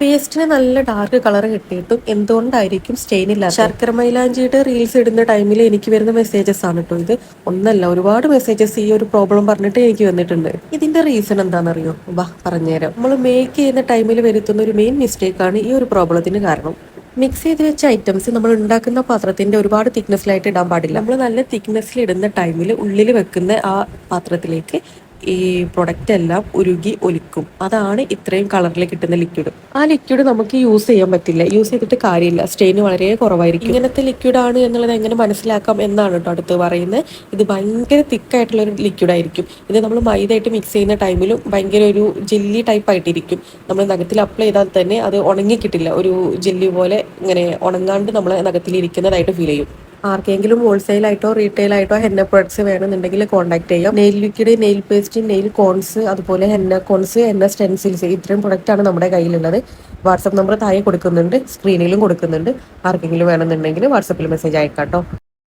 പേസ്റ്റിന് നല്ല dark colour കിട്ടിയിട്ടും എന്തുകൊണ്ടായിരിക്കും സ്റ്റെയിൻ ഇല്ലാത്ത? ശർക്കര മൈലാഞ്ചിയുടെ റീൽസ് ഇടുന്ന ടൈമിൽ എനിക്ക് വരുന്ന മെസ്സേജസ് ആണ് കേട്ടോ ഇത്. ഒന്നല്ല, ഒരുപാട് മെസ്സേജസ് ഈ ഒരു പ്രോബ്ലം പറഞ്ഞിട്ട് എനിക്ക് വന്നിട്ടുണ്ട്. ഇതിന്റെ റീസൺ എന്താണെന്നറിയോ? വാ പറഞ്ഞുതരാം. നമ്മൾ മേക്ക് ചെയ്യുന്ന ടൈമിൽ വരുത്തുന്ന ഒരു മെയിൻ മിസ്റ്റേക്ക് ആണ് ഈ ഒരു പ്രോബ്ലത്തിന് കാരണം. മിക്സ് ചെയ്ത് വെച്ച ഐറ്റംസ് നമ്മൾ ഉണ്ടാക്കുന്ന പാത്രത്തിന്റെ ഒരുപാട് തിക്നെസ്സിലായിട്ട് ഇടാൻ പാടില്ല. നമ്മൾ നല്ല തിക്നെസ്സിൽ ഇടുന്ന ടൈമിൽ ഉള്ളിൽ വെക്കുന്ന ആ പാത്രത്തിലേക്ക് ഈ പ്രൊഡക്റ്റ് എല്ലാം ഉരുകി ഒലിക്കും. അതാണ് ഇത്രയും കളറിൽ കിട്ടുന്ന ലിക്വിഡ്. ആ ലിക്വിഡ് നമുക്ക് യൂസ് ചെയ്യാൻ പറ്റില്ല. യൂസ് ചെയ്തിട്ട് കാര്യമില്ല, സ്റ്റെയിൻ വളരെ കുറവായിരിക്കും. ഇങ്ങനത്തെ ലിക്വിഡ് ആണ് എന്നുള്ളത് എങ്ങനെ മനസ്സിലാക്കാം എന്നാണ് കേട്ടോ അടുത്ത് പറയുന്നത്. ഇത് ഭയങ്കര തിക്കായിട്ടുള്ള ഒരു ലിക്വിഡ് ആയിരിക്കും. ഇത് നമ്മൾ മൈദയായിട്ട് മിക്സ് ചെയ്യുന്ന ടൈമിലും ഭയങ്കര ഒരു ജെല്ലി ടൈപ്പ് ആയിട്ടിരിക്കും. നമ്മൾ നഖത്തിൽ അപ്ലൈ ചെയ്താൽ തന്നെ അത് ഉണങ്ങി കിട്ടില്ല. ഒരു ജെല്ലി പോലെ ഇങ്ങനെ ഉണങ്ങാണ്ട് നമ്മളെ നഖത്തിൽ ഇരിക്കുന്നതായിട്ട് ഫീൽ ചെയ്യും. ആർക്കെങ്കിലും ഹോൾസെയിൽ ആയിട്ടോ റീറ്റെയിൽ ആയിട്ടോ ഹെന്ന പ്രൊഡക്ട്സ് വേണമെന്നുണ്ടെങ്കിൽ കോൺടാക്ട് ചെയ്യാം. Nail liquid, nail paste, nail cones, അതുപോലെ ഹെന്ന കോൺസ്, ഹെന്ന സ്റ്റെൻസിൽസ്, ഇത്രയും പ്രൊഡക്റ്റ് ആണ് നമ്മുടെ കയ്യിലുള്ളത്. വാട്സപ്പ് നമ്പർ താഴെ കൊടുക്കുന്നുണ്ട്, സ്ക്രീനിലും കൊടുക്കുന്നുണ്ട്. ആർക്കെങ്കിലും വേണമെന്നുണ്ടെങ്കിൽ വാട്സപ്പിൽ മെസ്സേജ് അയക്കാം കേട്ടോ.